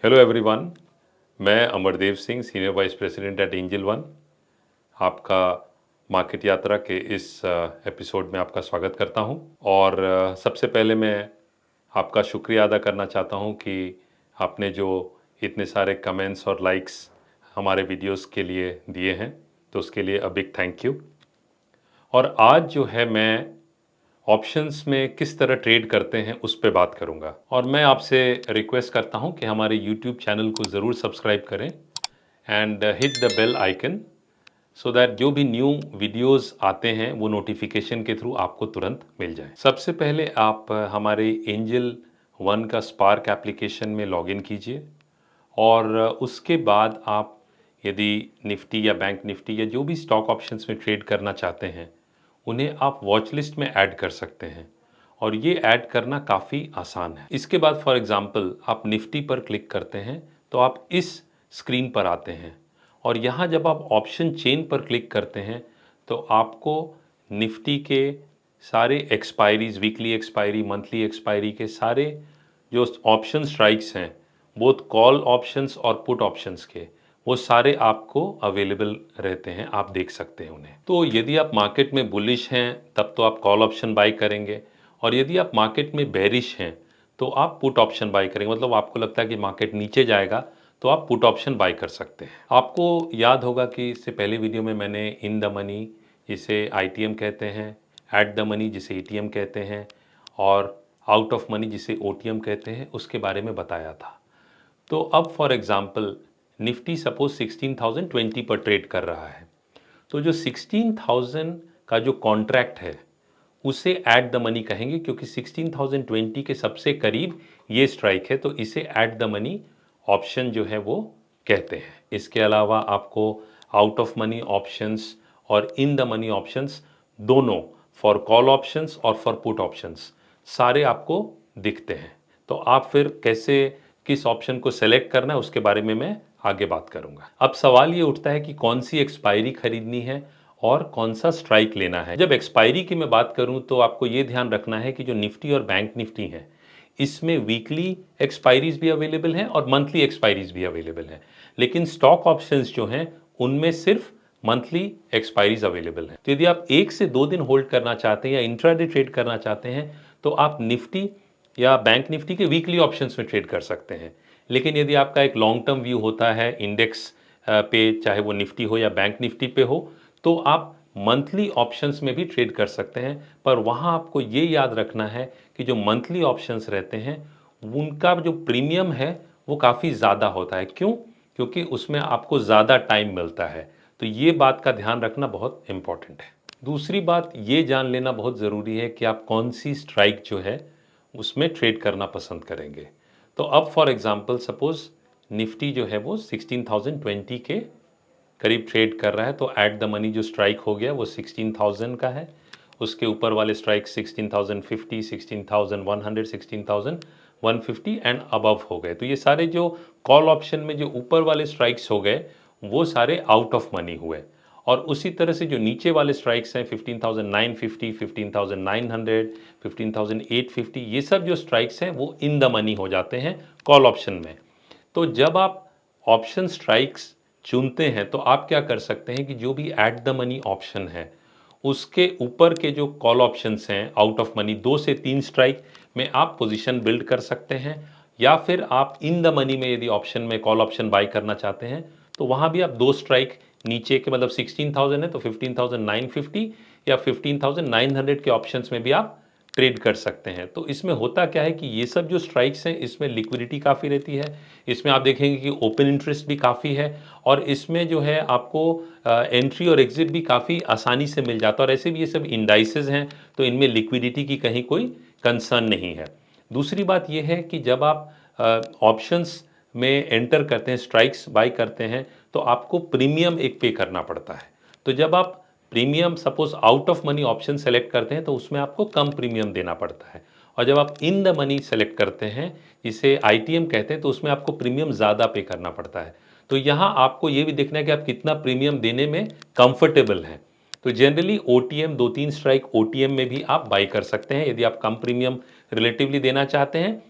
Hello everyone, मैं Amardev Singh, senior vice president at Angel One. आपका market यात्रा के इस एपिसोड में आपका स्वागत करता हूं। और सबसे पहले मैं आपका शुक्रिया अदा करना चाहता हूं कि आपने जो इतने सारे कमेंट्स और लाइक्स हमारे वीडियोस के लिए दिए हैं, तो उसके लिए अ बिग थैंक यू। और आज जो है मैं ऑप्शंस में किस तरह ट्रेड करते हैं उस पे बात करूंगा। और मैं आपसे रिक्वेस्ट करता हूं कि हमारे यूट्यूब चैनल को ज़रूर सब्सक्राइब करें and hit the bell icon so that जो भी न्यू वीडियोस आते हैं वो नोटिफिकेशन के थ्रू आपको तुरंत मिल जाए। सबसे पहले आप हमारे एंजल वन का स्पार्क एप्लीकेशन में लॉगिन कीजिए और उसके बाद आप यदि निफ्टी या बैंक निफ्टी या जो भी स्टॉक ऑप्शंस में ट्रेड करना चाहते हैं उन्हें आप वॉच लिस्ट में ऐड कर सकते हैं। और ये ऐड करना काफ़ी आसान है। इसके बाद फॉर एग्जांपल आप निफ्टी पर क्लिक करते हैं तो आप इस स्क्रीन पर आते हैं और यहाँ जब आप ऑप्शन चेन पर क्लिक करते हैं तो आपको निफ्टी के सारे expiries, weekly expiry, monthly expiry के सारे जो ऑप्शन स्ट्राइक्स हैं, बोथ कॉल ऑप्शंस और पुट ऑप्शंस के, वो सारे आपको अवेलेबल रहते हैं, आप देख सकते हैं उन्हें। तो यदि आप मार्केट में बुलिश हैं तब तो आप कॉल ऑप्शन बाय करेंगे, और यदि आप मार्केट में बेरिश हैं तो आप पुट ऑप्शन बाय करेंगे। मतलब आपको लगता है कि मार्केट नीचे जाएगा तो आप पुट ऑप्शन बाय कर सकते हैं। आपको याद होगा कि इससे पहले वीडियो में मैंने इन द मनी, जिसे आईटीएम कहते हैं, एट द मनी जिसे एटीएम कहते हैं, और आउट ऑफ मनी जिसे ओटीएम कहते हैं, उसके बारे में बताया था। तो अब फॉर एग्जांपल निफ्टी सपोज 16,020 पर ट्रेड कर रहा है, तो जो 16,000 का जो कॉन्ट्रैक्ट है उसे ऐट द मनी कहेंगे, क्योंकि 16,020 के सबसे करीब ये स्ट्राइक है, तो इसे ऐट द मनी ऑप्शन जो है वो कहते हैं। इसके अलावा आपको आउट ऑफ मनी ऑप्शंस और इन द मनी ऑप्शंस दोनों, फॉर कॉल ऑप्शंस और फॉर पुट ऑप्शंस, सारे आपको दिखते हैं। तो आप फिर कैसे, किस ऑप्शन को सेलेक्ट करना है उसके बारे में मैं आगे बात करूंगा। अब सवाल ये उठता है कि कौन सी एक्सपायरी खरीदनी है और कौन सा स्ट्राइक लेना है। जब एक्सपायरी की मैं बात करूं तो आपको ये ध्यान रखना है कि जो निफ्टी और बैंक निफ्टी है इसमें वीकली एक्सपायरीज भी अवेलेबल हैं और मंथली एक्सपायरीज भी अवेलेबल हैं, लेकिन स्टॉक ऑप्शंस जो हैं उनमें सिर्फ मंथली एक्सपायरीज अवेलेबल हैं। तो यदि आप 1 से 2 दिन होल्ड करना चाहते हैं या इंट्राडे ट्रेड करना चाहते हैं तो आप निफ्टी या बैंक निफ्टी के वीकली ऑप्शंस में ट्रेड कर सकते हैं। लेकिन यदि आपका एक लॉन्ग टर्म व्यू होता है इंडेक्स पे, चाहे वो निफ्टी हो या बैंक निफ्टी पे हो, तो आप मंथली ऑप्शंस में भी ट्रेड कर सकते हैं। पर वहाँ आपको ये याद रखना है कि जो मंथली ऑप्शंस रहते हैं उनका जो प्रीमियम है वो काफ़ी ज़्यादा होता है। क्यों? क्योंकि उसमें आपको ज़्यादा टाइम मिलता है। तो ये बात का ध्यान रखना बहुत इम्पॉर्टेंट है। दूसरी बात ये जान लेना बहुत ज़रूरी है कि आप कौन सी स्ट्राइक जो है उसमें ट्रेड करना पसंद करेंगे। तो अब फॉर एग्जांपल सपोज निफ्टी जो है वो 16,020 के करीब ट्रेड कर रहा है, तो ऐट द मनी जो स्ट्राइक हो गया वो 16,000 का है। उसके ऊपर वाले स्ट्राइक 16,050, 16,100, 16,150 एंड अबव हो गए। तो ये सारे जो कॉल ऑप्शन में जो ऊपर वाले स्ट्राइक्स हो गए वो सारे आउट ऑफ मनी हुए। और उसी तरह से जो नीचे वाले स्ट्राइक्स हैं 15,950, 15,900, 15,850, ये सब जो स्ट्राइक्स हैं वो इन द मनी हो जाते हैं कॉल ऑप्शन में। तो जब आप ऑप्शन स्ट्राइक्स चुनते हैं तो आप क्या कर सकते हैं कि जो भी ऐट द मनी ऑप्शन है उसके ऊपर के जो कॉल ऑप्शंस हैं आउट ऑफ मनी, 2 से 3 स्ट्राइक में आप पोजीशन बिल्ड कर सकते हैं। या फिर आप इन द मनी में यदि ऑप्शन में कॉल ऑप्शन बाई करना चाहते हैं तो वहाँ भी आप 2 स्ट्राइक नीचे के, मतलब 16,000 है तो 15,950 या 15,900 के ऑप्शंस में भी आप ट्रेड कर सकते हैं। तो इसमें होता क्या है कि ये सब जो स्ट्राइक्स हैं इसमें लिक्विडिटी काफ़ी रहती है, इसमें आप देखेंगे कि ओपन इंटरेस्ट भी काफ़ी है, और इसमें जो है आपको एंट्री और एग्जिट भी काफ़ी आसानी से मिल जाता है। और ऐसे भी ये सब इंडाइसेस हैं तो इनमें लिक्विडिटी की कहीं कोई कंसर्न नहीं है। दूसरी बात ये है कि जब आप ऑप्शंस में एंटर करते हैं, स्ट्राइक्स बाय करते हैं, तो आपको प्रीमियम एक पे करना पड़ता है। तो जब आप premium suppose out of money option select करते हैं तो उसमें आपको कम प्रीमियम देना पड़ता है, और जब आप इन द मनी सेलेक्ट करते हैं जिसे आईटीएम कहते हैं तो उसमें आपको प्रीमियम ज़्यादा पे करना पड़ता है। तो यहाँ आपको ये भी देखना है कि आप कितना प्रीमियम देने में कंफर्टेबल हैं। तो जनरली ओटीएम, 2-3 स्ट्राइक ओटीएम में भी आप बाई कर सकते हैं यदि आप कम प्रीमियम रिलेटिवली देना चाहते हैं।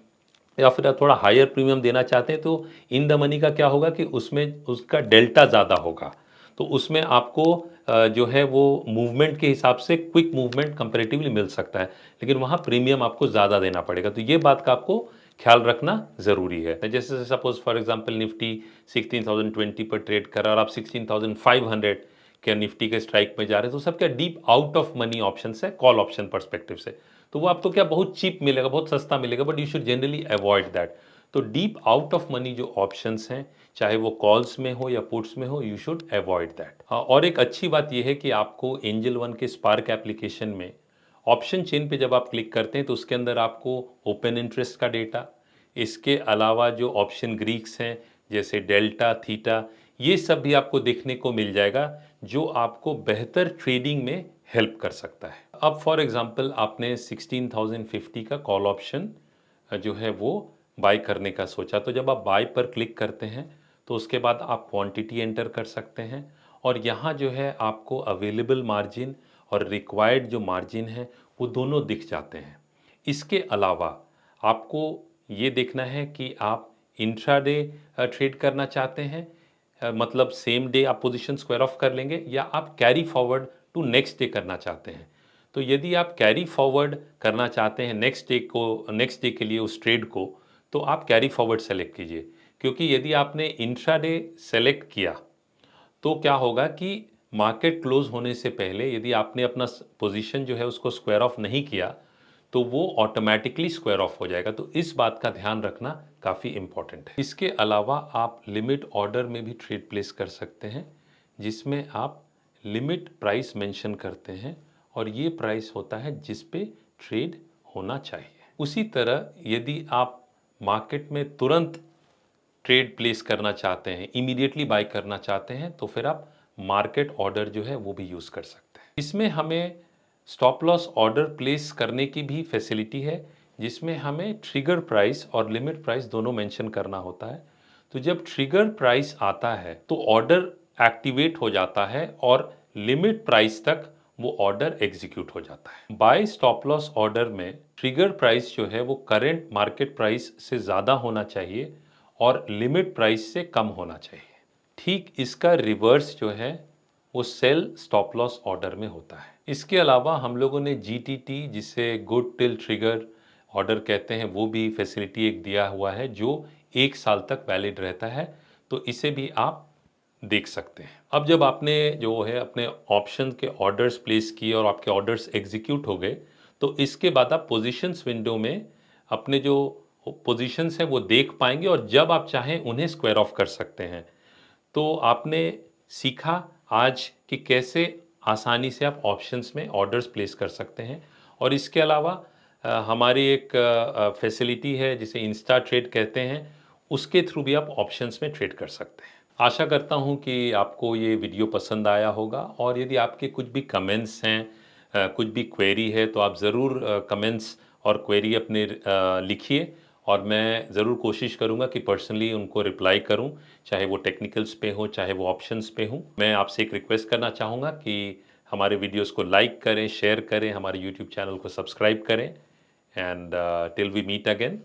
या फिर आप थोड़ा हायर प्रीमियम देना चाहते हैं तो इन द मनी का क्या होगा कि उसमें उसका डेल्टा ज़्यादा होगा, तो उसमें आपको जो है वो मूवमेंट के हिसाब से क्विक मूवमेंट कंपैरेटिवली मिल सकता है, लेकिन वहाँ प्रीमियम आपको ज़्यादा देना पड़ेगा। तो ये बात का आपको ख्याल रखना ज़रूरी है। जैसे सपोज फॉर एग्जांपल निफ्टी 16,020 पर ट्रेड कर रहा है और आप 16,500 के निफ्टी के स्ट्राइक में जा रहे हैं, तो सब क्या deep out of money option है कॉल ऑप्शन परस्पेक्टिव से, तो वो आपको क्या बहुत चीप मिलेगा, बहुत सस्ता मिलेगा, but you should generally avoid that. तो डीप आउट ऑफ मनी जो ऑप्शंस हैं, चाहे वो कॉल्स में हो या पुट्स में हो, यू शुड अवॉइड दैट। और एक अच्छी बात यह है कि आपको एंजल वन के स्पार्क एप्लीकेशन में ऑप्शन चेन पे जब आप क्लिक करते हैं तो उसके अंदर आपको ओपन इंटरेस्ट का डेटा, इसके अलावा जो ऑप्शन ग्रीक्स हैं जैसे डेल्टा, थीटा, ये सब भी आपको देखने को मिल जाएगा, जो आपको बेहतर ट्रेडिंग में हेल्प कर सकता है। अब फॉर एग्जांपल आपने 16,050 का कॉल ऑप्शन जो है वो बाय करने का सोचा, तो जब आप बाय पर क्लिक करते हैं तो उसके बाद आप क्वांटिटी एंटर कर सकते हैं और यहाँ जो है आपको अवेलेबल मार्जिन और रिक्वायर्ड जो मार्जिन है वो दोनों दिख जाते हैं। इसके अलावा आपको ये देखना है कि आप इंट्राडे ट्रेड करना चाहते हैं, मतलब सेम डे आप पोजीशन स्क्वायर ऑफ कर लेंगे, या आप carry forward to next day करना चाहते हैं। तो यदि आप कैरी फॉरवर्ड करना चाहते हैं नेक्स्ट डे के लिए उस ट्रेड को, तो आप कैरी फॉरवर्ड सेलेक्ट कीजिए, क्योंकि यदि आपने इंट्राडे सेलेक्ट किया तो क्या होगा कि मार्केट क्लोज होने से पहले यदि आपने अपना पोजीशन जो है उसको स्क्वायर ऑफ नहीं किया तो वो ऑटोमेटिकली स्क्वायर ऑफ हो जाएगा। तो इस बात का ध्यान रखना काफ़ी इंपॉर्टेंट है। इसके अलावा आप लिमिट ऑर्डर में भी ट्रेड प्लेस कर सकते हैं, जिसमें आप लिमिट प्राइस मेंशन करते हैं और ये प्राइस होता है जिस पे ट्रेड होना चाहिए। उसी तरह यदि आप मार्केट में तुरंत ट्रेड प्लेस करना चाहते हैं, इमीडिएटली बाय करना चाहते हैं, तो फिर आप मार्केट ऑर्डर जो है वो भी यूज़ कर सकते हैं। इसमें हमें स्टॉप लॉस ऑर्डर प्लेस करने की भी फैसिलिटी है, जिसमें हमें ट्रिगर प्राइस और लिमिट प्राइस दोनों मेंशन करना होता है। तो जब ट्रिगर प्राइस आता है तो ऑर्डर एक्टिवेट हो जाता है और लिमिट प्राइस तक वो ऑर्डर एग्जीक्यूट हो जाता है। बाय स्टॉप लॉस ऑर्डर में ट्रिगर प्राइस जो है वो करंट मार्केट प्राइस से ज़्यादा होना चाहिए और लिमिट प्राइस से कम होना चाहिए। ठीक इसका रिवर्स जो है वो सेल स्टॉप लॉस ऑर्डर में होता है। इसके अलावा हम लोगों ने GTT, जिसे गुड टिल ट्रिगर ऑर्डर कहते हैं, वो भी फैसिलिटी एक दिया हुआ है जो 1 साल तक वैलिड रहता है, तो इसे भी आप देख सकते हैं। अब जब आपने जो है अपने ऑप्शन के ऑर्डर्स प्लेस किए और आपके ऑर्डर्स एग्जीक्यूट हो गए, तो इसके बाद आप पोजीशंस विंडो में अपने जो पोजीशंस हैं वो देख पाएंगे और जब आप चाहें उन्हें स्क्वायर ऑफ कर सकते हैं। तो आपने सीखा आज कि कैसे आसानी से आप ऑप्शंस में ऑर्डर्स प्लेस कर सकते हैं, और इसके अलावा हमारी एक फैसिलिटी है जिसे इंस्टा ट्रेड कहते हैं, उसके थ्रू भी आप ऑप्शंस में ट्रेड कर सकते हैं। आशा करता हूं कि आपको ये वीडियो पसंद आया होगा, और यदि आपके कुछ भी कमेंट्स हैं, कुछ भी क्वेरी है, तो आप ज़रूर कमेंट्स और क्वेरी अपने लिखिए, और मैं ज़रूर कोशिश करूंगा कि पर्सनली उनको रिप्लाई करूं, चाहे वो टेक्निकल्स पे हो चाहे वो ऑप्शंस पे हो। मैं आपसे एक रिक्वेस्ट करना चाहूँगा कि हमारे वीडियोस को लाइक करें, शेयर करें, हमारे यूट्यूब चैनल को सब्सक्राइब करें, and till we meet again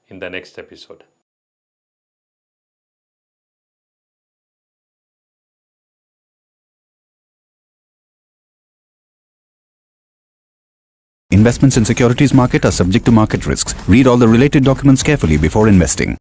in the next episode. Investments in securities market are subject to market risks. Read all the related documents carefully before investing.